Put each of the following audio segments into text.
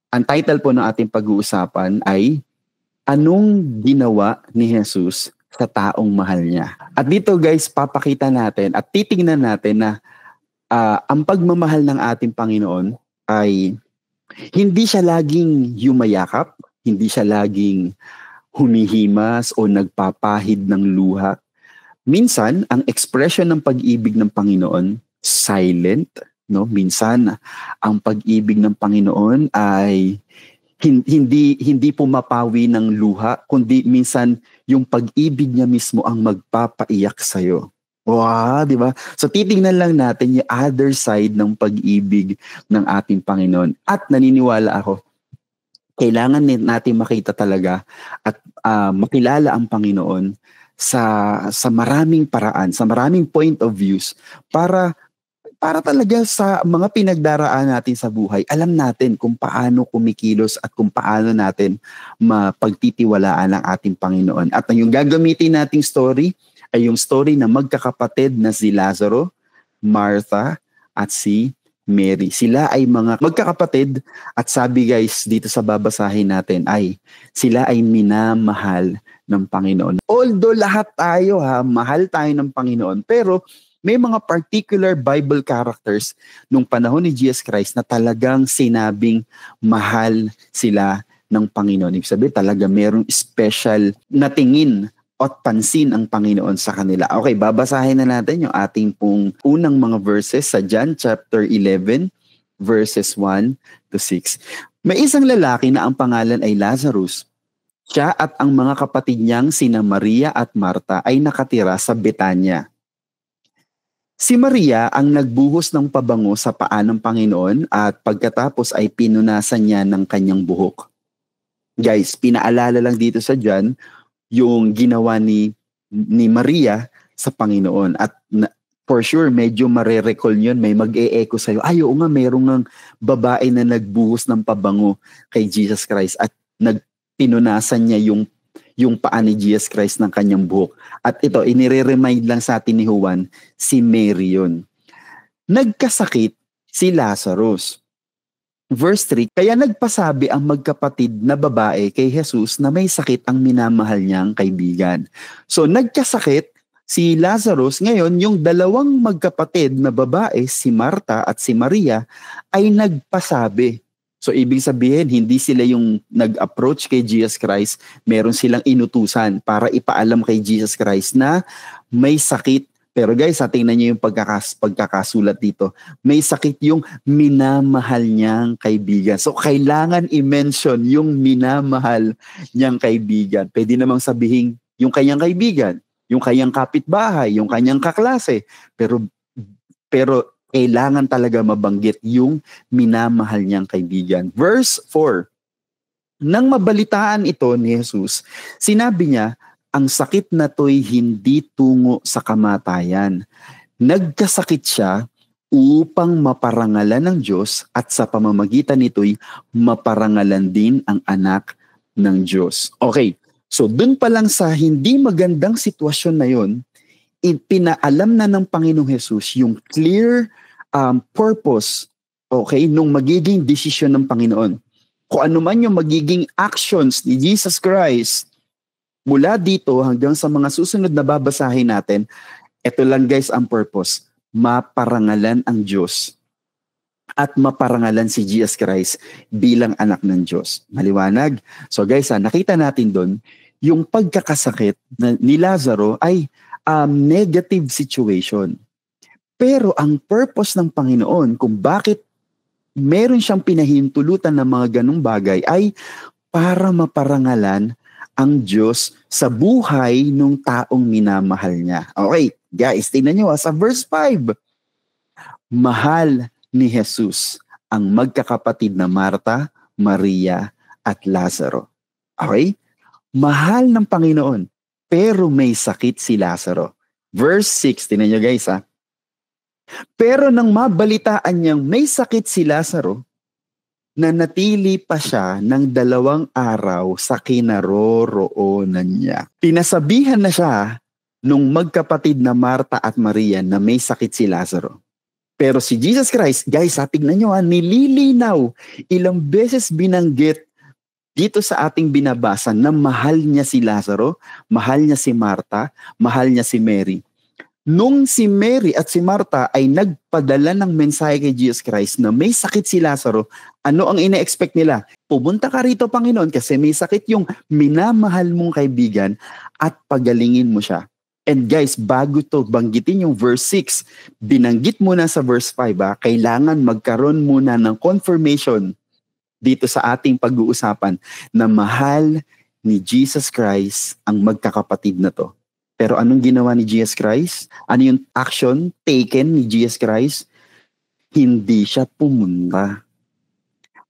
Ang title po ng ating pag-uusapan ay Anong Ginawa ni Jesus sa Taong Mahal Niya? At dito guys, papakita natin at titingnan natin na ang pagmamahal ng ating Panginoon ay hindi siya laging yumayakap, hindi siya laging humihimas o nagpapahid ng luha. Minsan, ang expression ng pag-ibig ng Panginoon, silent, no? Minsan, ang pag-ibig ng Panginoon ay hindi pumapawi ng luha, kundi minsan yung pag-ibig niya mismo ang magpapaiyak sa'yo. Wow, di ba? So titingnan lang natin yung other side ng pag-ibig ng ating Panginoon. At naniniwala ako, kailangan natin makita talaga at makilala ang Panginoon sa maraming paraan, sa maraming point of views para talaga sa mga pinagdaraan natin sa buhay, alam natin kung paano kumikilos at kung paano natin mapagtitiwalaan ang ating Panginoon. At yung gagamitin nating story ay yung story na magkakapatid na si Lazaro, Martha, at si Mary. Sila ay mga magkakapatid at sabi guys dito sa babasahin natin ay sila ay minamahal ng Panginoon. Although lahat tayo mahal tayo ng Panginoon, pero may mga particular Bible characters nung panahon ni Jesus Christ na talagang sinabing mahal sila ng Panginoon. Ibig sabihin talaga merong special na tingin at pansin ang Panginoon sa kanila. Okay, babasahin na natin yung ating pong unang mga verses sa John chapter 11 verses 1 to 6. May isang lalaki na ang pangalan ay Lazarus. Siya at ang mga kapatid niyang sina Maria at Marta ay nakatira sa Betania. Si Maria ang nagbuhos ng pabango sa paa ng Panginoon at pagkatapos ay pinunasan niya ng kanyang buhok. Guys, pinaalala lang dito sa John yung ginawa ni Maria sa Panginoon. At for sure, medyo marerecall yun. May mag-e-echo sa'yo, oo nga, mayroong ng babae na nagbuhos ng pabango kay Jesus Christ at pinunasan niya yung paa ni Jesus Christ ng kanyang buhok. At ito, inire-remind lang sa atin ni Juan, si Mary yun. Nagkasakit si Lazarus. Verse 3, kaya nagpasabi ang magkapatid na babae kay Jesus na may sakit ang minamahal niyang kaibigan. So nagkasakit si Lazarus, ngayon yung dalawang magkapatid na babae, si Marta at si Maria, ay nagpasabi. So ibig sabihin, hindi sila yung nag-approach kay Jesus Christ, meron silang inutusan para ipaalam kay Jesus Christ na may sakit. Pero guys, tingnan niyo yung pagkakasulat dito. May sakit yung minamahal niyang kaibigan. So kailangan i-mention yung minamahal niyang kaibigan. Pwede namang sabihin yung kanyang kaibigan, yung kanyang kapitbahay, yung kanyang kaklase. Pero kailangan talaga mabanggit yung minamahal niyang kaibigan. Verse 4, nang mabalitaan ito ni Jesus, sinabi niya, ang sakit na to'y hindi tungo sa kamatayan. Nagkasakit siya upang maparangalan ng Diyos at sa pamamagitan nito'y maparangalan din ang anak ng Diyos. Okay, so dun pa lang sa hindi magandang sitwasyon na yon, ipinaalam na ng Panginoong Jesus yung clear purpose, okay, nung magiging desisyon ng Panginoon. Kung ano man yung magiging actions ni Jesus Christ, mula dito hanggang sa mga susunod na babasahin natin, ito lang guys ang purpose, maparangalan ang Diyos at maparangalan si Jesus Christ bilang anak ng Diyos. Maliwanag? So guys, nakita natin doon, yung pagkakasakit ni Lazaro ay negative situation. Pero ang purpose ng Panginoon kung bakit meron siyang pinahintulutan ng mga ganung bagay ay para maparangalan ang Diyos sa buhay ng taong minamahal niya. Okay, guys, tingnan nyo sa verse 5. Mahal ni Jesus ang magkakapatid na Marta, Maria, at Lazaro. Okay? Mahal ng Panginoon, pero may sakit si Lazaro. Verse 6, tingnan nyo guys Pero nang mabalitaan niyang may sakit si Lazaro, nanatili pa siya ng 2 araw sa kinaroroonan niya. Pinasabihan na siya nung magkapatid na Marta at Maria na may sakit si Lazaro. Pero si Jesus Christ, guys, tignan nyo nililinaw. Ilang beses binanggit dito sa ating binabasa na mahal niya si Lazaro, mahal niya si Marta, mahal niya si Mary. Nung si Mary at si Marta ay nagpadala ng mensahe kay Jesus Christ na may sakit si Lazaro, ano ang ina-expect nila? Pumunta ka rito, Panginoon, kasi may sakit yung minamahal mong kaibigan at pagalingin mo siya. And guys, bago to banggitin yung verse 6, binanggit muna sa verse 5, kailangan magkaroon muna ng confirmation dito sa ating pag-uusapan na mahal ni Jesus Christ ang magkakapatid na to. Pero anong ginawa ni Jesus Christ? Ano yung action taken ni Jesus Christ? Hindi siya pumunta.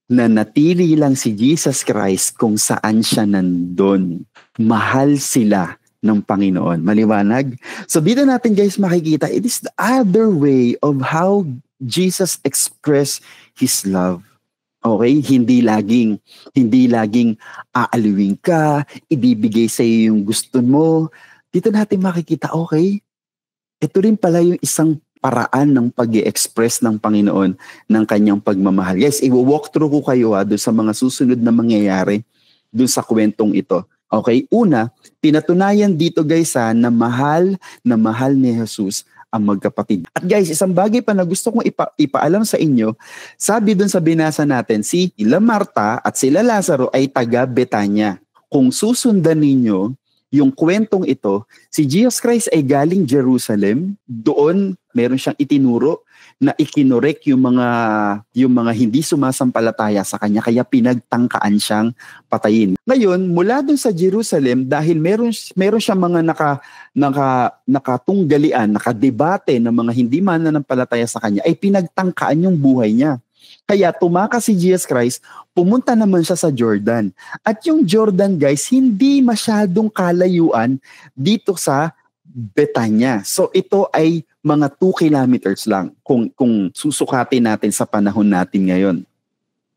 Nanatili lang si Jesus Christ kung saan siya nandun. Mahal sila ng Panginoon. Maliwanag? So dito natin guys makikita, it is the other way of how Jesus expressed His love. Okay? Hindi laging aaliwin ka, ibibigay sa iyo yung gusto mo. Dito natin makikita, okay, ito rin pala yung isang paraan ng pag-i-express ng Panginoon ng kanyang pagmamahal. Yes, i-walk through ko kayo doon sa mga susunod na mangyayari doon sa kwentong ito. Okay, una, pinatunayan dito guys na mahal ni Jesus ang magkapatid. At guys, isang bagay pa na gusto kong ipaalam sa inyo, sabi dun sa binasa natin, sila Marta at sila Lazaro ay taga Betania. Kung susundan ninyo yung kwentong ito, si Jesus Christ ay galing Jerusalem, doon meron siyang itinuro na ikinorek yung mga hindi sumasampalataya sa kanya, kaya pinagtangkaan siyang patayin. Ngayon, mula dun sa Jerusalem, dahil meron siyang mga nakatunggalian, nakadebate ng mga hindi mananampalataya sa kanya, ay pinagtangkaan yung buhay niya. Kaya tumakas si Jesus Christ, pumunta naman siya sa Jordan. At yung Jordan guys, hindi masyadong kalayuan dito sa Betania. So ito ay mga 2 kilometers lang kung susukatin natin sa panahon natin ngayon.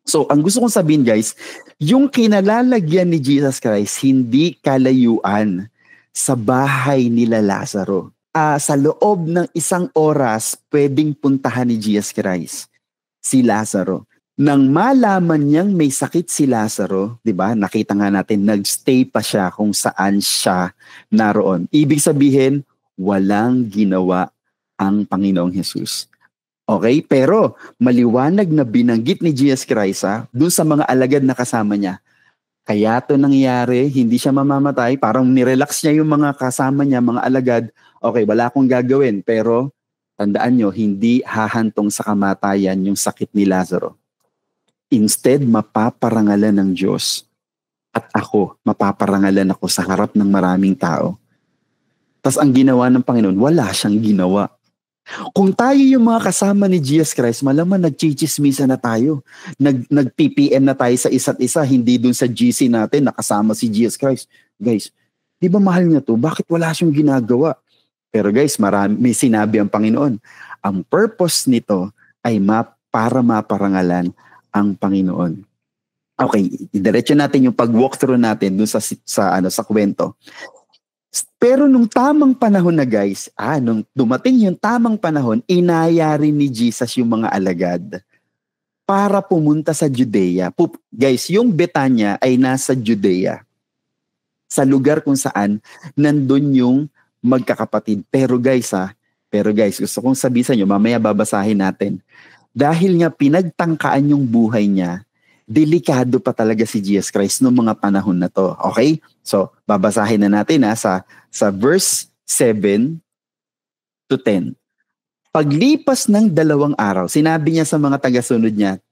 So ang gusto kong sabihin guys, yung kinalalagyan ni Jesus Christ hindi kalayuan sa bahay nila Lazaro. Sa loob ng 1 oras pwedeng puntahan ni Jesus Christ si Lazaro. Nang malaman niyang may sakit si Lazaro, 'di ba? Nakita nga natin nagstay pa siya kung saan siya naroon. Ibig sabihin, walang ginawa ang Panginoong Jesus. Okay? Pero maliwanag na binanggit ni Jesus Christ dun sa mga alagad na kasama niya. Kaya to nangyari, hindi siya mamamatay, parang nirelax niya yung mga kasama niya, mga alagad. Okay, wala akong gagawin, pero tandaan nyo, hindi hahantong sa kamatayan yung sakit ni Lazaro. Instead, mapaparangalan ng Diyos. At ako, mapaparangalan ako sa harap ng maraming tao. Tapos ang ginawa ng Panginoon, wala siyang ginawa. Kung tayo yung mga kasama ni Jesus Christ, malaman nagchichismisa na tayo. Nag-PPM na tayo sa isa't isa, hindi dun sa GC natin nakasama si Jesus Christ. Guys, di ba mahal niya to? Bakit wala siyang ginagawa? Pero guys, may sinabi ang Panginoon. Ang purpose nito ay para maparangalan ang Panginoon. Okay, diretso natin yung pag-walkthrough natin dun sa kwento. Pero nung tamang panahon na guys, nung dumating yung tamang panahon, inayari ni Jesus yung mga alagad para pumunta sa Judea. Guys, yung Betania ay nasa Judea. Sa lugar kung saan nandun yung magkakapatid. Pero guys, gusto kong sabihin sa inyo, mamaya babasahin natin. Dahil nga pinagtangkaan yung buhay niya, delikado pa talaga si Jesus Christ noong mga panahon na to. Okay? So, babasahin na natin sa verse 7 to 10. Paglipas ng 2 araw, sinabi niya sa mga tagasunod niya,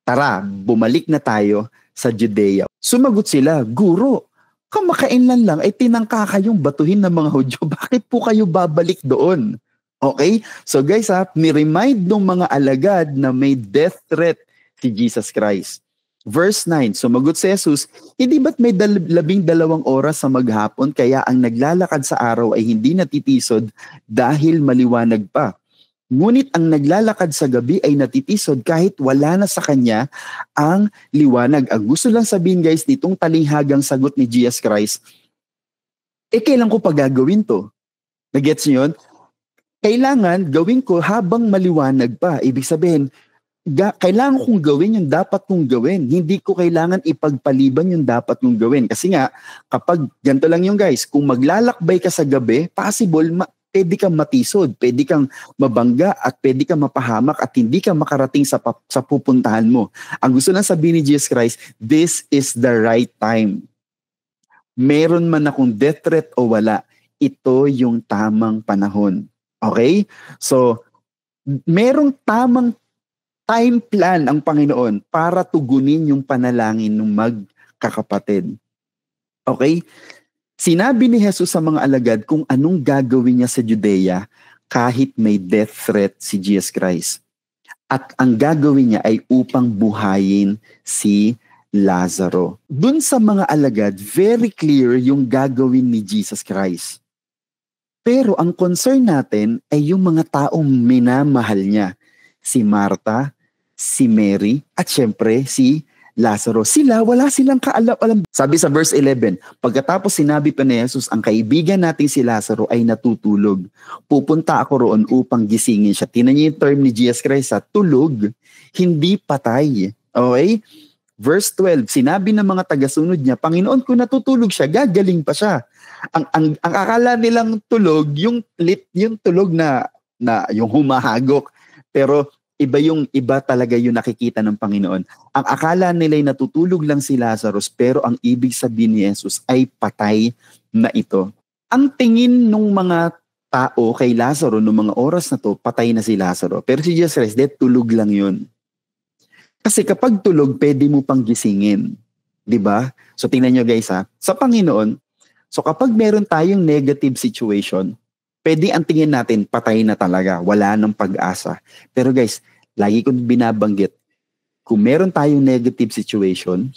tara, bumalik na tayo sa Judea. Sumagot sila, Guro, kamakailan lang ay tinangka kayong batuhin ng mga Hudyo. Bakit po kayo babalik doon? Okay? So guys, ni-remind ng mga alagad na may death threat si Jesus Christ. Verse 9, sumagot si Jesus, hindi ba't may 12 oras sa maghapon kaya ang naglalakad sa araw ay hindi natitisod dahil maliwanag pa. Ngunit ang naglalakad sa gabi ay natitisod kahit wala na sa kanya ang liwanag. Ang gusto lang sabihin guys, nitong talinghagang sagot ni Jesus Christ, kailan ko pa gagawin to? Nagets niyo yun? kailangan gawin ko habang maliwanag pa. Ibig sabihin, kailangan kong gawin yung dapat kong gawin. Hindi ko kailangan ipagpaliban yung dapat kong gawin. Kasi nga, kapag ganito lang yung guys, kung maglalakbay ka sa gabi, possible, pwede kang matisod, pwede kang mabangga, at pwede kang mapahamak, at hindi ka makarating sa pupuntahan mo. Ang gusto lang sabihin ni Jesus Christ, this is the right time. Meron man akong death threat o wala, ito yung tamang panahon. Okay? So, merong tamang time plan ang Panginoon para tugunin yung panalangin ng magkakapatid. Okay? Sinabi ni Jesus sa mga alagad kung anong gagawin niya sa Judea kahit may death threat si Jesus Christ. At ang gagawin niya ay upang buhayin si Lazaro. Dun sa mga alagad, very clear yung gagawin ni Jesus Christ. Pero ang concern natin ay yung mga taong minamahal niya. Si Martha, si Mary, at syempre si Lazaro. Wala silang kaalam-alam. Sabi sa verse 11, pagkatapos sinabi pa ni Jesus, ang kaibigan nating si Lazaro ay natutulog. Pupunta ako roon upang gisingin siya. Tingnan niyo yung term ni Jesus Christ, tulog, hindi patay. Okay? Verse 12, sinabi ng mga tagasunod niya, Panginoon, kung natutulog siya, gagaling pa siya. Ang akala nilang tulog, yung tulog na yung humahagok. Pero iba talaga yung nakikita ng Panginoon. Ang akala nila ay natutulog lang si Lazarus, pero ang ibig sabihin ni Jesus ay patay na ito. Ang tingin ng mga tao kay Lazaro noong mga oras na to, patay na si Lazaro. Pero si Jesus Christ, tulog lang yun. Kasi kapag tulog, pwede mo pang gisingin. Diba? So tingnan nyo guys sa Panginoon, so kapag meron tayong negative situation, pwede ang tingin natin patay na talaga, wala nang pag-asa. Pero guys, lagi kong binabanggit, kung meron tayong negative situation,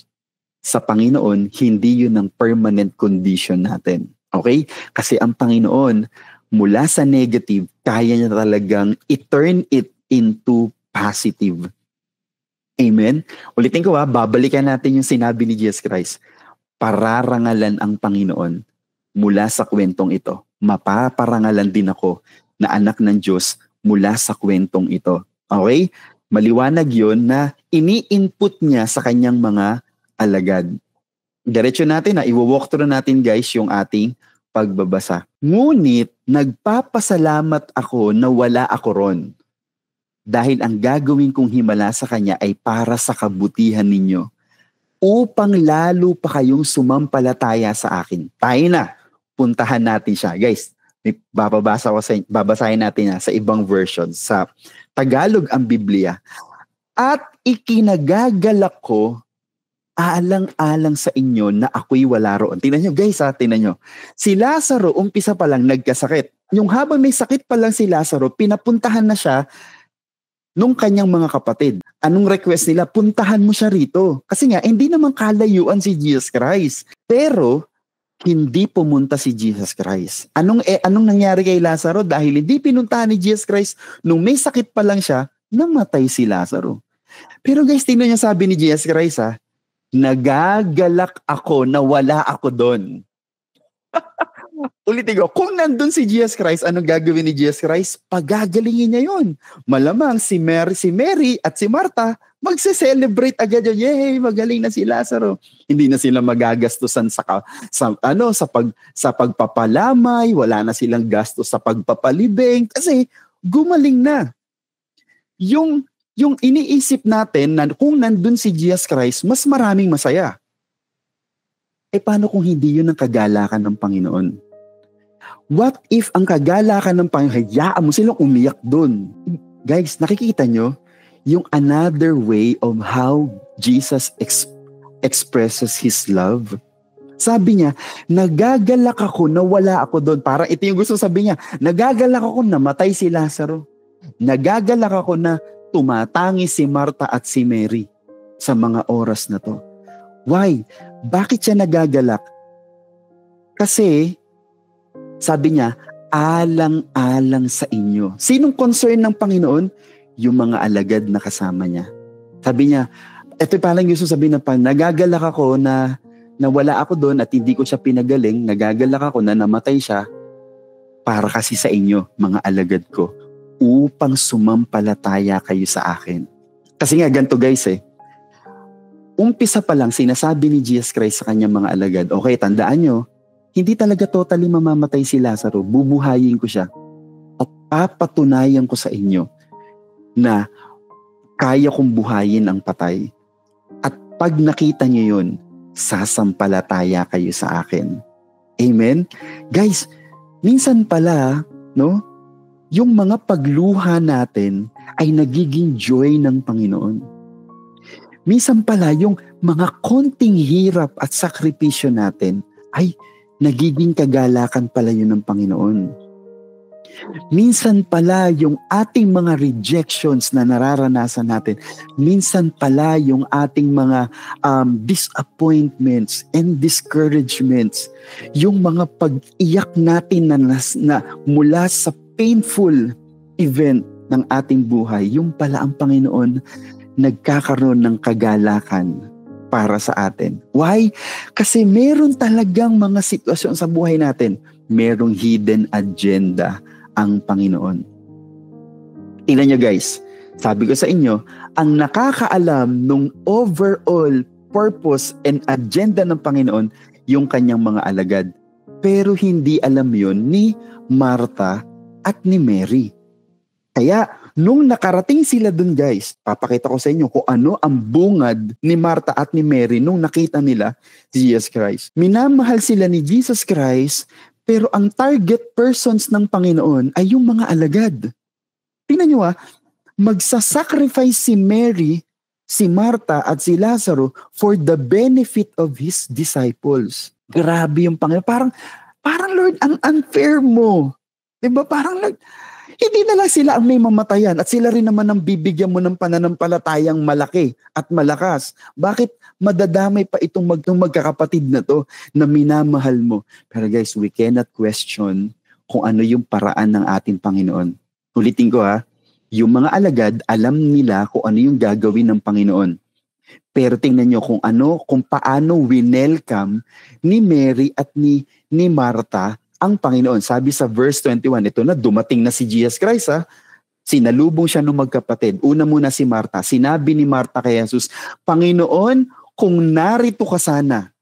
sa Panginoon, hindi yun ang permanent condition natin. Okay? Kasi ang Panginoon, mula sa negative, kaya niya talagang i-turn it into positive. Amen? Ulitin ko babalikan natin yung sinabi ni Jesus Christ. Pararangalan ang Panginoon mula sa kwentong ito. Mapaparangalan din ako na anak ng Diyos mula sa kwentong ito. Okay? Maliwanag yon na ini-input niya sa kanyang mga alagad. Diretso natin i-walk through natin guys yung ating pagbabasa. Ngunit nagpapasalamat ako na wala ako ron. Dahil ang gagawin kong himala sa kanya ay para sa kabutihan ninyo, upang lalo pa kayong sumampalataya sa akin. Tayo na, puntahan natin siya. Guys, babasahin natin sa ibang version. Sa Tagalog ang Biblia. At ikinagagalak ko, alang-alang sa inyo na ako'y wala roon. Tingnan nyo guys tingnan nyo. Si Lazaro, umpisa pa lang nagkasakit. Yung habang may sakit pa lang si Lazaro, pinapuntahan na siya nung kanyang mga kapatid. Anong request nila? Puntahan mo siya rito. Kasi nga, hindi naman kalayuan si Jesus Christ. Pero, hindi pumunta si Jesus Christ. Anong nangyari kay Lazaro? Dahil hindi pinuntahan ni Jesus Christ, nung may sakit pa lang siya, namatay si Lazaro. Pero guys, tingnan niya sabi ni Jesus Christ nagagalak ako na wala ako doon. Ulitin ko, kung nandun si Jesus Christ, anong gagawin ni Jesus Christ? Pagagalingin niya yun. Malamang si Mary at si Martha, magse-celebrate agad yun. Yay, magaling na si Lazaro. Hindi na sila magagastusan sa pagpapalamay, wala na silang gastos sa pagpapalibing, kasi gumaling na. Yung iniisip natin na kung nandun si Jesus Christ, mas maraming masaya. Paano kung hindi yun ang kagalakan ng Panginoon? What if ang kagalakan ng Panginoon, hayaan mo silang umiyak dun? Guys, nakikita nyo yung another way of how Jesus expresses His love? Sabi niya, nagagalak ako na wala ako doon. Parang ito yung gusto sabi niya, nagagalak ako na matay si Lazaro. Nagagalak ako na tumatangi si Martha at si Mary sa mga oras na to. Why? Bakit siya nagagalak? Kasi, sabi niya, alang-alang sa inyo. Sinong concern ng Panginoon? Yung mga alagad na kasama niya. Sabi niya, ito palang gusto sabihin ng nagagalak ako na wala ako doon at hindi ko siya pinagaling, nagagalak ako na namatay siya para kasi sa inyo, mga alagad ko, upang sumampalataya kayo sa akin. Kasi nga ganito guys umpisa pa lang sinasabi ni Jesus Christ sa kanyang mga alagad, okay, tandaan nyo, hindi talaga totally mamamatay si Lazaro, bubuhayin ko siya. At papatunayan ko sa inyo na kaya kong buhayin ang patay. At pag nakita nyo yun, sasampalataya kayo sa akin. Amen? Guys, minsan pala, no, yung mga pagluha natin ay nagiging joy ng Panginoon. Minsan pala yung mga konting hirap at sakripisyo natin ay nagiging kagalakan pala yun ng Panginoon. Minsan pala yung ating mga rejections na nararanasan natin, minsan pala yung ating mga disappointments and discouragements, yung mga pag-iyak natin na mula sa painful event ng ating buhay, yung pala ang Panginoon nagkakaroon ng kagalakan para sa atin. Why? Kasi meron talagang mga sitwasyon sa buhay natin, merong hidden agenda ang Panginoon. Tingnan nyo guys, sabi ko sa inyo, ang nakakaalam ng overall purpose and agenda ng Panginoon, yung kanyang mga alagad. Pero hindi alam yon ni Martha at ni Mary. Kaya, nung nakarating sila dun guys, papakita ko sa inyo kung ano ang bungad ni Martha at ni Mary nung nakita nila si Jesus Christ. Minamahal sila ni Jesus Christ, pero ang target persons ng Panginoon ay yung mga alagad. Tingnan nyo magsasacrifice si Mary, si Martha at si Lazaro for the benefit of his disciples. Grabe yung Panginoon. Parang Lord, ang unfair mo. Diba? Hindi na lang sila ang may mamatayan at sila rin naman ang bibigyan mo ng pananampalatayang malaki at malakas. Bakit madadamay pa itong magkakapatid na to na minamahal mo? Pero guys, we cannot question kung ano yung paraan ng ating Panginoon. Ulitin ko yung mga alagad, alam nila kung ano yung gagawin ng Panginoon. Pero tingnan nyo kung paano winelcome ni Mary at ni Martha ang Panginoon. Sabi sa verse 21, ito na, dumating na si Jesus Christ Sinalubong siya ng magkapatid. Una muna si Martha. Sinabi ni Martha kay Jesus, Panginoon, kung narito ka sana,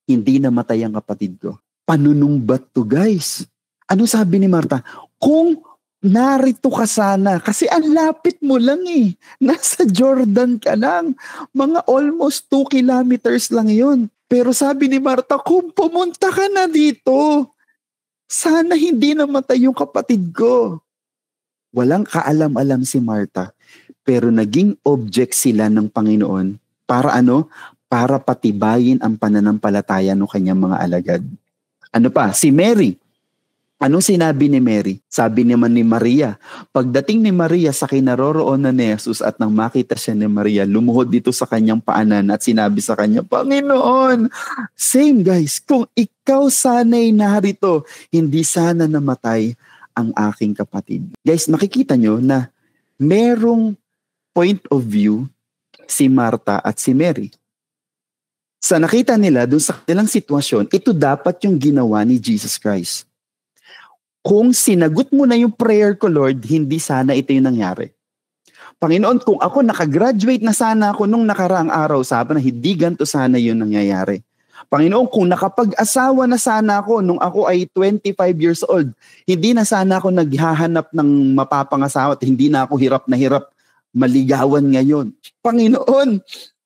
hindi namatay ang kapatid ko. Panunumbat to guys. Ano sabi ni Martha? Kung narito ka sana, kasi ang lapit mo lang Nasa Jordan ka lang. Mga almost 2 kilometers lang yun. Pero sabi ni Martha, kung pumunta ka na dito, sana hindi namatay yung kapatid ko. Walang kaalam-alam si Martha, pero naging object sila ng Panginoon para Para patibayin ang pananampalataya ng kanyang mga alagad. Ano pa? Si Mary. Anong sinabi ni Mary? Sabi naman ni Maria, pagdating ni Maria sa kinaroroonan ni Jesus at nang makita siya ni Maria, lumuhod dito sa kanyang paanan at sinabi sa kanya, Panginoon, same guys, kung ikaw sana'y narito, hindi sana namatay ang aking kapatid. Guys, makikita nyo na merong point of view si Martha at si Mary. Sa nakita nila doon sa kanilang sitwasyon, ito dapat yung ginawa ni Jesus Christ. Kung sinagot mo na yung prayer ko, Lord, hindi sana ito yung nangyari. Panginoon, kung ako nakagraduate na sana ako nung nakaraang araw, sabi na hindi ganito sana yun nangyayari. Panginoon, kung nakapag-asawa na sana ako nung ako ay 25 years old, hindi na sana ako naghahanap ng mapapangasawa at hindi na ako hirap na hirap maligawan ngayon. Panginoon,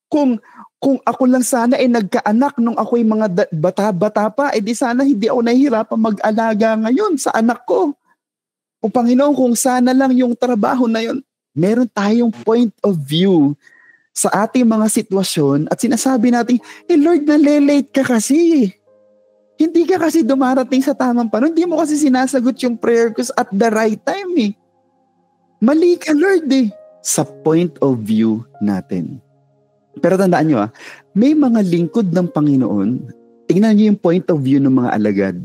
kung ako lang sana ay nagkaanak nung ako'y mga bata-bata pa, di sana hindi ako nahihirapan mag-alaga ngayon sa anak ko. O Panginoon, kung sana lang yung trabaho na yun, meron tayong point of view sa ating mga sitwasyon at sinasabi natin, Lord, nalilate ka kasi. Hindi ka kasi dumarating sa tamang panahon. Hindi mo kasi sinasagot yung prayer ko at the right time Mali ka, Lord Sa point of view natin. Pero tandaan nyo may mga lingkod ng Panginoon, tingnan nyo yung point of view ng mga alagad.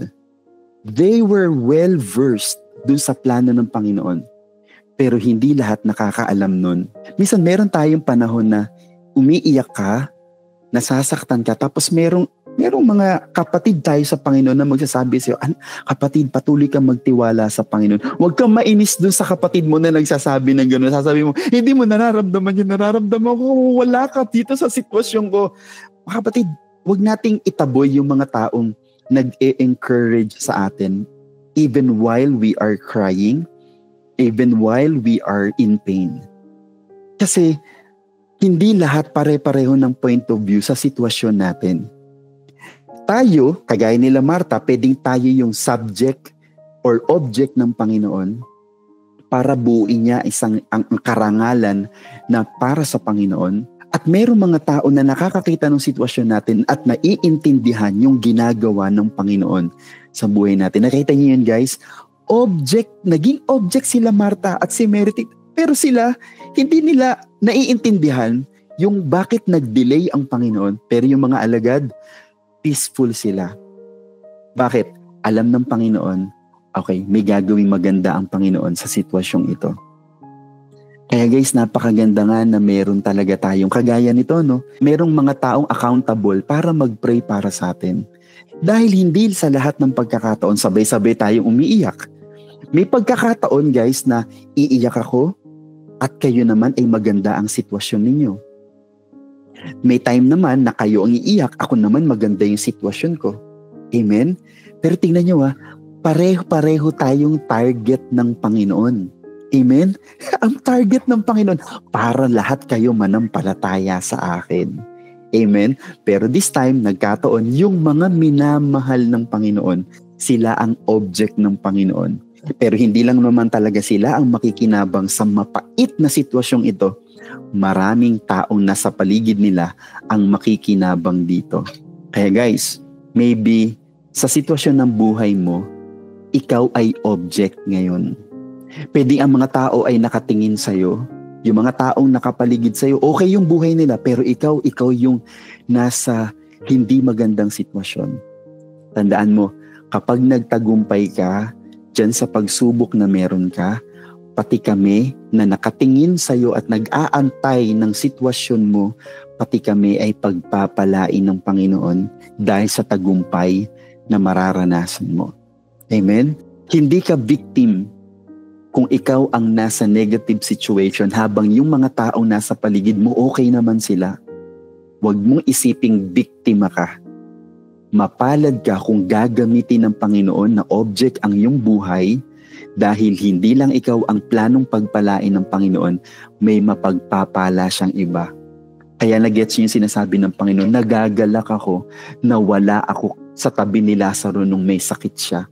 They were well-versed dun sa plano ng Panginoon. Pero hindi lahat nakakaalam nun. Minsan meron tayong panahon na umiiyak ka, nasasaktan ka, tapos merong Merong mga kapatid tayo sa Panginoon na magsasabi sa'yo, kapatid, patuloy kang magtiwala sa Panginoon. Huwag kang mainis dun sa kapatid mo na nagsasabi ng gano'n. Sasabi mo, hindi mo nararamdaman yun, nararamdaman ko, wala ka dito sa sitwasyon ko. Kapatid, huwag nating itaboy yung mga taong nag-e-encourage sa atin even while we are crying, even while we are in pain. Kasi hindi lahat pare-pareho ng point of view sa sitwasyon natin. Tayo, kagaya nila Martha, pwedeng tayo yung subject or object ng Panginoon para buuin niya ang karangalan na para sa Panginoon. At mayroong mga tao na nakakakita ng sitwasyon natin at naiintindihan yung ginagawa ng Panginoon sa buhay natin. Nakita niyo yun, guys? Naging object sila Martha at si Mary, pero sila, hindi nila naiintindihan yung bakit nag-delay ang Panginoon, pero yung mga alagad, peaceful sila. Bakit? Alam ng Panginoon, okay, may gagawing maganda ang Panginoon sa sitwasyong ito. Kaya guys, napakaganda nga na meron talaga tayong kagaya nito, no? Merong mga taong accountable para mag-pray para sa atin. Dahil hindi sa lahat ng pagkakataon, sabay-sabay tayong umiiyak. May pagkakataon guys na iiyak ako at kayo naman ay maganda ang sitwasyon ninyo. May time naman na kayo ang iiyak, ako naman maganda yung sitwasyon ko. Amen? Pero tingnan nyo pareho-pareho tayong target ng Panginoon. Amen? Ang target ng Panginoon, para lahat kayo manampalataya sa akin. Amen? Pero this time, nagkataon, yung mga minamahal ng Panginoon, sila ang object ng Panginoon. Pero hindi lang naman talaga sila ang makikinabang sa mapait na sitwasyong ito. Maraming taong nasa paligid nila ang makikinabang dito. Kaya guys, maybe sa sitwasyon ng buhay mo, ikaw ay object ngayon. Pwede ang mga tao ay nakatingin sa'yo, yung mga taong nakapaligid sa'yo, okay yung buhay nila, pero ikaw yung nasa hindi magandang sitwasyon. Tandaan mo, kapag nagtagumpay ka, dyan sa pagsubok na meron ka, pati kami na nakatingin sa'yo at nag-aantay ng sitwasyon mo, pati kami ay pagpapalain ng Panginoon dahil sa tagumpay na mararanasan mo. Amen? Hindi ka victim kung ikaw ang nasa negative situation habang yung mga taong nasa paligid mo okay naman sila. Huwag mong isiping biktima ka. Mapalad ka kung gagamitin ng Panginoon na object ang iyong buhay dahil hindi lang ikaw ang planong pagpalain ng Panginoon, may mapagpapala siyang iba. Kaya nagets yung sinasabi ng Panginoon, nagagalak ako na wala ako sa tabi ni Lazaro nung may sakit siya.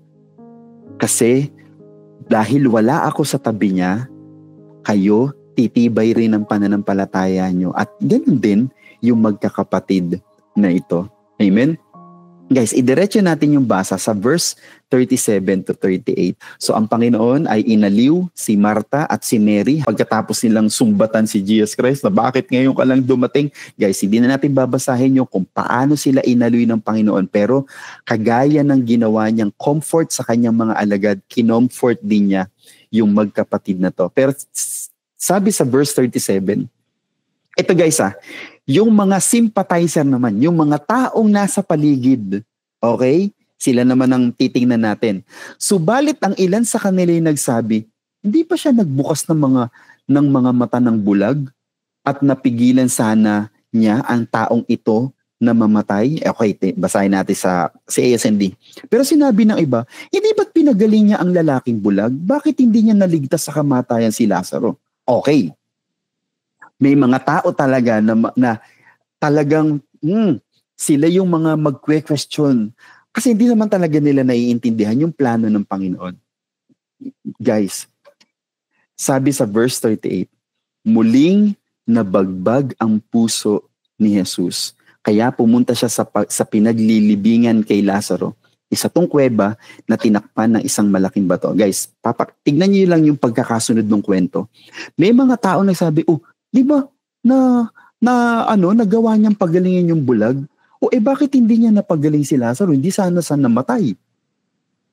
Kasi dahil wala ako sa tabi niya, kayo titibay rin ang pananampalataya nyo. At ganun din yung magkakapatid na ito. Amen? Guys, idiretso natin yung basa sa verse 37 to 38. So ang Panginoon ay inaliw si Martha at si Mary pagkatapos nilang sumbatan si Jesus Christ na bakit ngayon ka lang dumating. Guys, hindi na natin babasahin yung kung paano sila inaliw ng Panginoon, pero kagaya ng ginawa niyang comfort sa kanyang mga alagad, kinomfort din niya yung magkapatid na to. Pero sabi sa verse 37, ito guys yung mga sympathizer naman, yung mga taong nasa paligid, okay? Sila naman ang titingnan natin. Subalit ang ilan sa kanila ay nagsabi, hindi pa siya nagbukas ng mga mata ng bulag at napigilan sana niya ang taong ito na mamatay? Okay, basahin natin sa ASND. Pero sinabi ng iba, hindi ba't pinagaling niya ang lalaking bulag? Bakit hindi niya naligtas sa kamatayan si Lazaro? Okay. May mga tao talaga na talagang sila yung mga magque-question kasi hindi naman talaga nila naiintindihan yung plano ng Panginoon. Guys, sabi sa verse 38, muling nabagbag ang puso ni Jesus. Kaya pumunta siya sa pinaglilibingan kay Lazaro. Isa tong kuweba na tinakpan ng isang malaking bato. Guys, tignan niyo lang yung pagkakasunod ng kwento. May mga tao nagsabi, di ba nagawa niyang pagalingin yung bulag? Bakit hindi niya napagaling si Lazaro? Hindi sana namatay.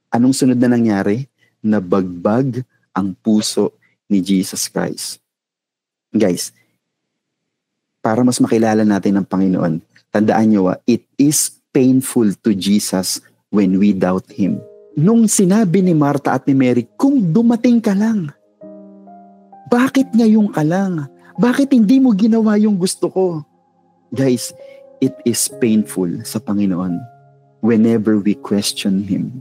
Anong sunod na nangyari? Nabagbag ang puso ni Jesus Christ. Guys, para mas makilala natin ang Panginoon, tandaan niyo it is painful to Jesus when we doubt Him. Nung sinabi ni Martha at ni Mary, kung dumating ka lang, bakit ngayon ka lang? Bakit hindi mo ginawa yung gusto ko? Guys, it is painful sa Panginoon whenever we question Him.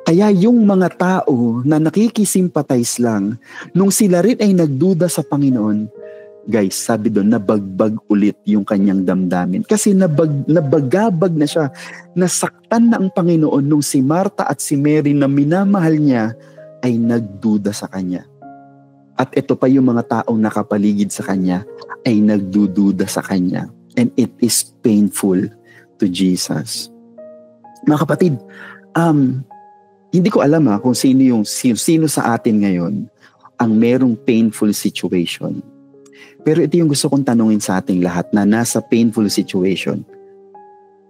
Kaya yung mga tao na nakikisimpatize lang, nung sila rin ay nagduda sa Panginoon, guys, sabi doon, nabagbag ulit yung kanyang damdamin. Kasi nabagabag na siya. Nasaktan na ang Panginoon nung si Martha at si Mary na minamahal niya ay nagduda sa Kanya. At ito pa yung mga taong nakapaligid sa Kanya ay nagdududa sa Kanya. And it is painful to Jesus. Mga kapatid, hindi ko alam kung sino sa atin ngayon ang merong painful situation. Pero ito yung gusto kong tanungin sa ating lahat na nasa painful situation.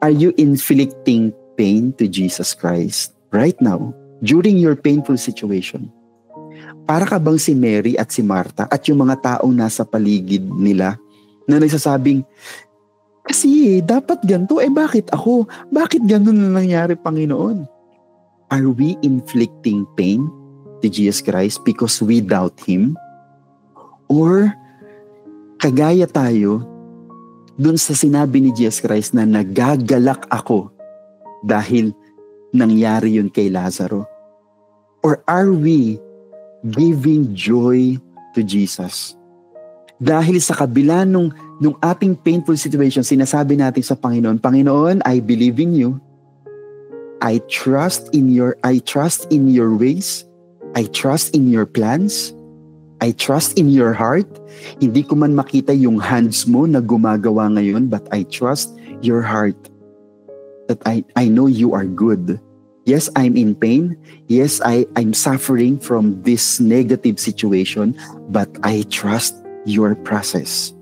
Are you inflicting pain to Jesus Christ right now, during your painful situation? Para ka bang si Mary at si Martha at yung mga taong nasa paligid nila na nagsasabing, kasi dapat ganito, bakit ako? Bakit ganun na nangyari, Panginoon? Are we inflicting pain to Jesus Christ because we doubt Him? Or kagaya tayo dun sa sinabi ni Jesus Christ na nagagalak ako dahil nangyari yun kay Lazaro? Or are we giving joy to Jesus? Dahil sa kabila nung ating painful situation, sinasabi natin sa Panginoon, Panginoon, I believe in you. I trust in your ways. I trust in your plans. I trust in your heart. Hindi ko man makita yung hands mo na gumagawa ngayon, but I trust your heart. That I know you are good. Yes, I'm in pain. Yes, I'm suffering from this negative situation, but I trust your process.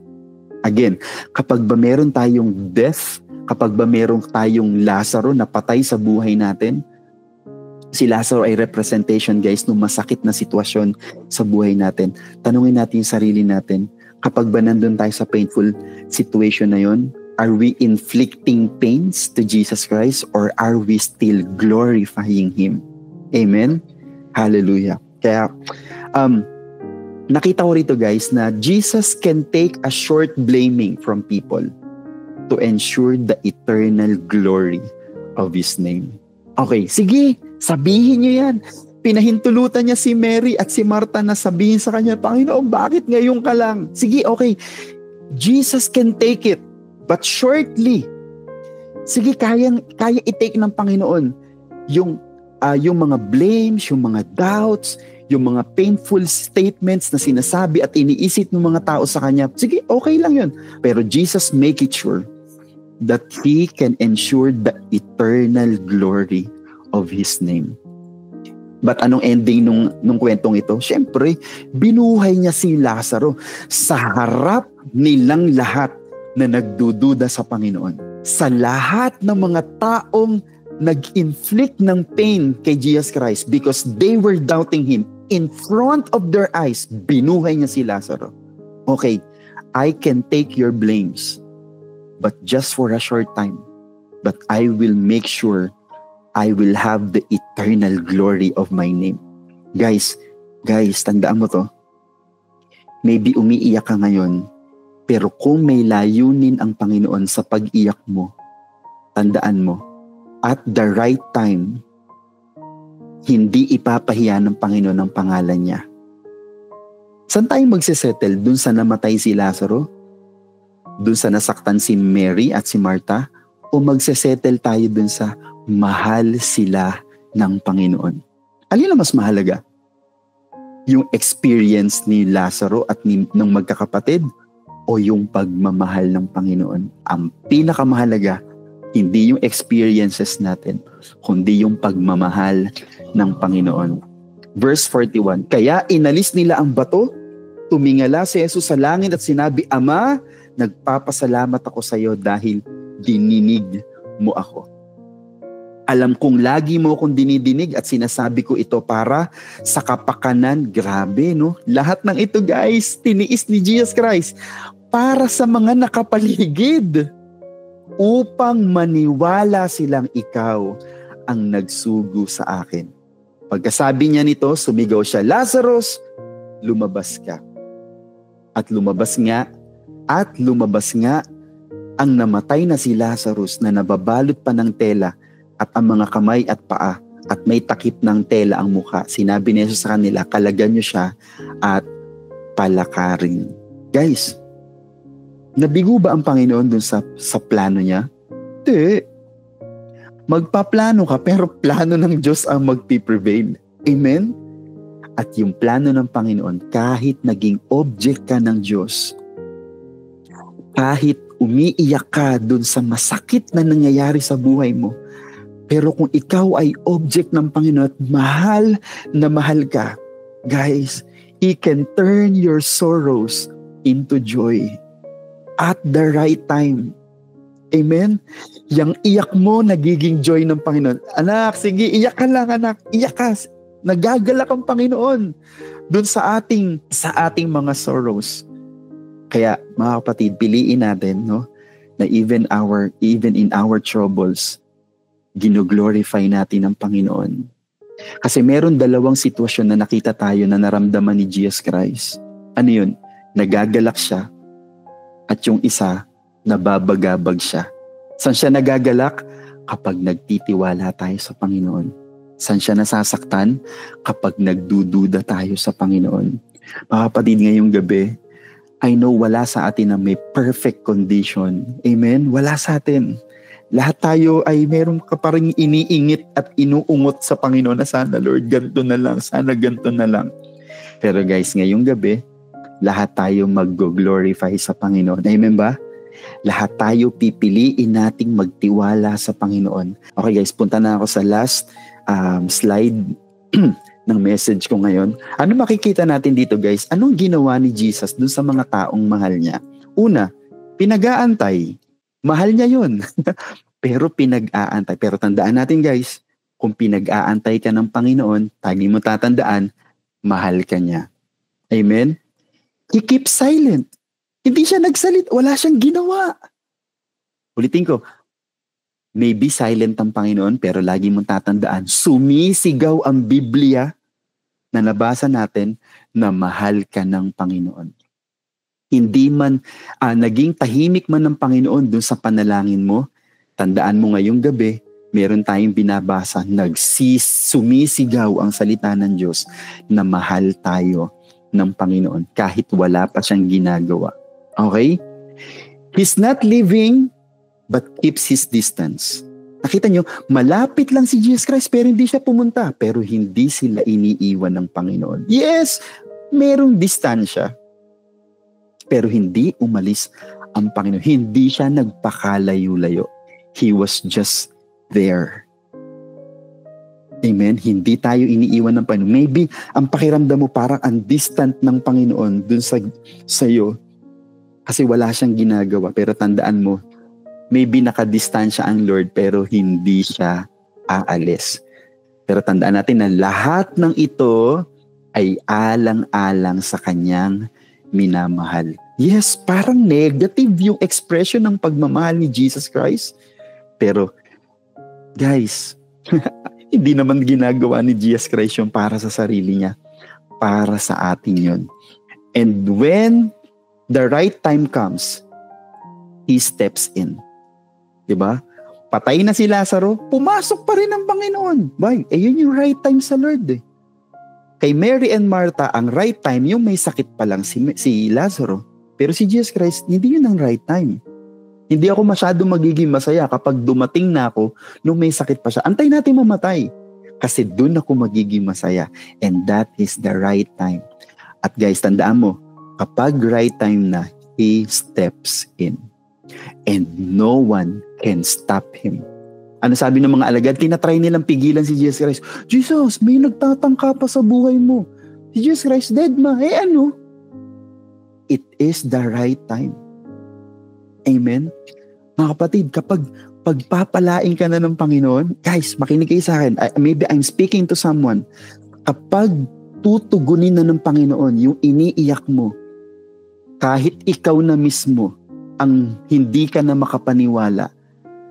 Again, kapag ba meron tayong death, kapag ba meron tayong Lazaro na patay sa buhay natin, si Lazaro ay representation, guys, ng masakit na sitwasyon sa buhay natin. Tanungin natin yung sarili natin, kapag ba nandun tayo sa painful situation na yon, are we inflicting pains to Jesus Christ or are we still glorifying Him? Amen? Hallelujah. Kaya, nakita ko rito, guys, na Jesus can take a short blaming from people to ensure the eternal glory of His name. Okay, sige, sabihin niyo yan. Pinahintulutan niya si Mary at si Martha na sabihin sa Kanya, Panginoon, bakit ngayon ka lang? Sige, okay. Jesus can take it, but shortly. Sige, kaya i-take ng Panginoon yung mga blames, yung mga doubts, yung mga painful statements na sinasabi at iniisip ng mga tao sa Kanya. Sige, okay lang yun. Pero Jesus make it sure that He can ensure the eternal glory of His name. But anong ending nung kwentong ito? Siyempre, binuhay niya si Lazaro sa harap nilang lahat na nagdududa sa Panginoon. Sa lahat ng mga taong nag-inflict ng pain kay Jesus Christ because they were doubting Him, in front of their eyes, binuhay niya si Lazaro. Okay, I can take your blames, but just for a short time. But I will make sure I will have the eternal glory of my name. Guys, tandaan mo to. Maybe umiiyak ka ngayon, pero kung may layunin ang Panginoon sa pag-iyak mo, tandaan mo, at the right time, hindi ipapahiya ng Panginoon ang pangalan niya. Saan tayo magsisettle? Dun sa namatay si Lazaro? Dun sa nasaktan si Mary at si Martha? O magsisettle tayo dun sa mahal sila ng Panginoon? Alin ang mas mahalaga? Yung experience ni Lazaro at ng magkakapatid o yung pagmamahal ng Panginoon? Ang pinakamahalaga, hindi yung experiences natin, kundi yung pagmamahal ng Panginoon. Verse 41, kaya inalis nila ang bato, tumingala si Jesus sa langit at sinabi, Ama, nagpapasalamat ako sa iyo dahil dininig mo ako. Alam kong lagi mo akong dinidinig at sinasabi ko ito para sa kapakanan. Grabe, no? Lahat ng ito, guys, tiniis ni Jesus Christ para sa mga nakapaligid. upang maniwala silang ikaw ang nagsugo sa akin. Pagkasabi niya nito, sumigaw siya, Lazarus, lumabas ka. At lumabas nga ang namatay na si Lazarus na nababalot pa ng tela at ang mga kamay at paa at may takip ng tela ang mukha. Sinabi ni Jesus sa kanila, kalagan niyo siya at palakarin. Guys, nabigo ba ang Panginoon dun sa plano niya? Hindi. Magpaplano ka pero plano ng Diyos ang magpiprevail. Amen? At yung plano ng Panginoon, kahit naging object ka ng Diyos, kahit umiiyak ka dun sa masakit na nangyayari sa buhay mo, pero kung ikaw ay object ng Panginoon at mahal na mahal ka, guys, He can turn your sorrows into joy at the right time. Amen? Yang iyak mo, nagiging joy ng Panginoon. Anak, sige, iyak ka lang, anak. Iyak ka. Nagagalak ang Panginoon dun sa ating mga sorrows. Kaya, mga kapatid, piliin natin, no, na even in our troubles, gino-glorify natin ang Panginoon. Kasi meron dalawang sitwasyon na nakita tayo na naramdaman ni Jesus Christ. Ano yun? Nagagalak siya at yung isa, nababagabag siya. Saan siya nagagalak? Kapag nagtitiwala tayo sa Panginoon. Saan siya nasasaktan? Kapag nagdududa tayo sa Panginoon. Mga kapatid, ngayong gabi, I know wala sa atin na may perfect condition. Amen? Wala sa atin. Lahat tayo ay meron ka pa rin iniingit at inuungot sa Panginoon na sana, Lord, ganito na lang, sana ganito na lang. Pero guys, ngayong gabi, lahat tayo mag-glorify sa Panginoon. Amen ba? Lahat tayo pipiliin nating magtiwala sa Panginoon. Okay guys, punta na ako sa last slide ng message ko ngayon. Ano makikita natin dito guys? Anong ginawa ni Jesus dun sa mga taong mahal niya? Una, pinag-aantay. Mahal niya yun. Pero pinag-aantay. Pero tandaan natin guys, kung pinag-aantay ka ng Panginoon, tagi mo tatandaan, mahal ka niya. Amen? He keeps silent. Hindi siya nagsalit. Wala siyang ginawa. Ulitin ko, maybe silent ang Panginoon, pero lagi mong tatandaan, sumisigaw ang Biblia na nabasa natin na mahal ka ng Panginoon. Hindi man naging tahimik man ng Panginoon dun sa panalangin mo, tandaan mo ngayong gabi, meron tayong binabasa, sumisigaw ang salita ng Diyos na mahal tayo ng Panginoon kahit wala pa siyang ginagawa. Okay? He's not leaving but keeps his distance. Nakita nyo, malapit lang si Jesus Christ pero hindi siya pumunta. Pero hindi sila iniiwan ng Panginoon. Yes, merong distansya. Pero hindi umalis ang Panginoon. Hindi siya nagpakalayo-layo. He was just there. Amen? Hindi tayo iniiwan ng Panginoon. Maybe ang pakiramdam mo parang ang distant ng Panginoon dun sa iyo kasi wala siyang ginagawa. Pero tandaan mo, maybe nakadistansya ang Lord pero hindi siya aalis. Pero tandaan natin na lahat ng ito ay alang-alang sa kanyang minamahal. Yes, parang negative yung expression ng pagmamahal ni Jesus Christ. Pero, guys, hindi naman ginagawa ni Jesus Christ yung para sa sarili niya. Para sa atin yun. And when the right time comes, He steps in. Diba? Patay na si Lazaro, pumasok pa rin ang Panginoon. Why? Yun yung right time sa Lord eh. Kay Mary and Martha, ang right time, yung may sakit pa lang si Lazaro. Pero si Jesus Christ, hindi yun ang right time. Hindi ako masyado magiging masaya kapag dumating na ako nung may sakit pa siya. Antay natin mamatay. Kasi doon ako magiging masaya. And that is the right time. At guys, tandaan mo, kapag right time na, He steps in. And no one can stop Him. Ano sabi ng mga alagad? Tinatry nilang pigilan si Jesus Christ. Jesus, may nagtatangka pa sa buhay mo. Si Jesus Christ, dead ma. Ano? It is the right time. Amen? Mga kapatid, kapag pagpapalain ka na ng Panginoon, guys, makinig kayo sa akin. Maybe I'm speaking to someone. Kapag tutugunin na ng Panginoon yung iniiyak mo, kahit ikaw na mismo ang hindi ka na makapaniwala,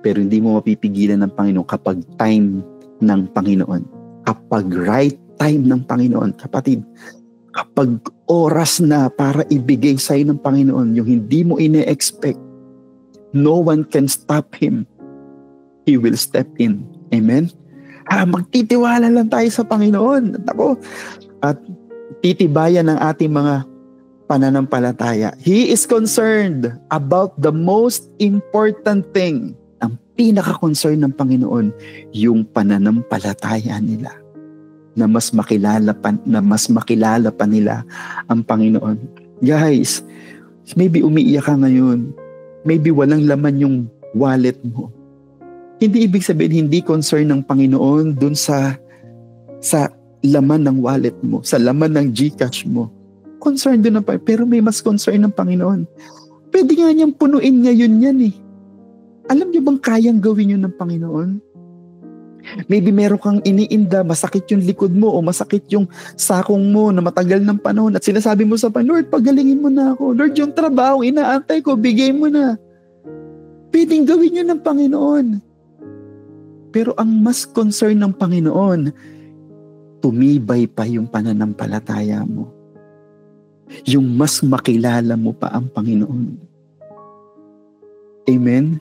Pero hindi mo mapipigilan ng Panginoon kapag time ng Panginoon. Kapag right time ng Panginoon, kapatid, kapag oras na para ibigay sa'yo ng Panginoon, yung hindi mo ine-expect, no one can stop Him. He will step in. Amen? Magtitiwala lang tayo sa Panginoon. At titibayan ng ating mga pananampalataya. He is concerned about the most important thing. Ang pinaka-concern ng Panginoon, yung pananampalataya nila. Na mas makilala pa nila ang Panginoon. Guys, maybe umiiyak ka ngayon. Maybe walang laman yung wallet mo. Hindi ibig sabihin hindi concern ng Panginoon dun sa laman ng wallet mo, sa laman ng GCash mo. Concern doon ng Panginoon, pero may mas concern ng Panginoon. Pwede nga niyang punuin ngayon yan eh. Alam niyo bang kayang gawin yun ng Panginoon? Maybe meron kang iniinda, masakit yung likod mo o masakit yung sakong mo na matagal ng panahon at sinasabi mo sa Panginoon, Lord, pagalingin mo na ako. Lord, yung trabaho, inaantay ko, bigay mo na. Pwedeng gawin yun ng Panginoon. Pero ang mas concern ng Panginoon, tumibay pa yung pananampalataya mo. Yung mas makilala mo pa ang Panginoon. Amen?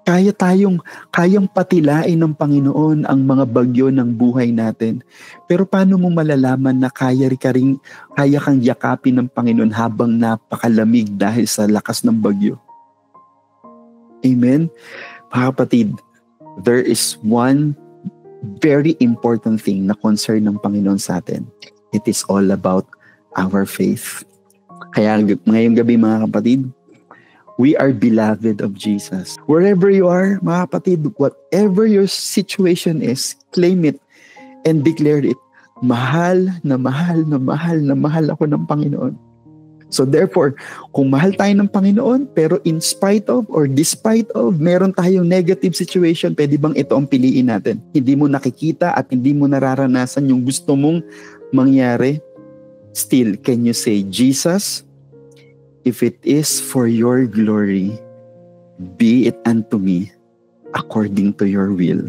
Kayang patilain ng Panginoon ang mga bagyo ng buhay natin. Pero paano mo malalaman na kaya kang yakapin ng Panginoon habang napakalamig dahil sa lakas ng bagyo? Amen? Mga kapatid, there is one very important thing na concern ng Panginoon sa atin. It is all about our faith. Kaya ngayong gabi mga kapatid, we are beloved of Jesus. Wherever you are, mga kapatid, whatever your situation is, claim it and declare it. Mahal na mahal na mahal na mahal ako ng Panginoon. So therefore, kung mahal tayo ng Panginoon, pero in spite of or despite of, meron tayong negative situation, pwede bang ito ang piliin natin? Hindi mo nakikita at hindi mo nararanasan yung gusto mong mangyari. Still, can you say, Jesus, if it is for your glory, be it unto me according to your will.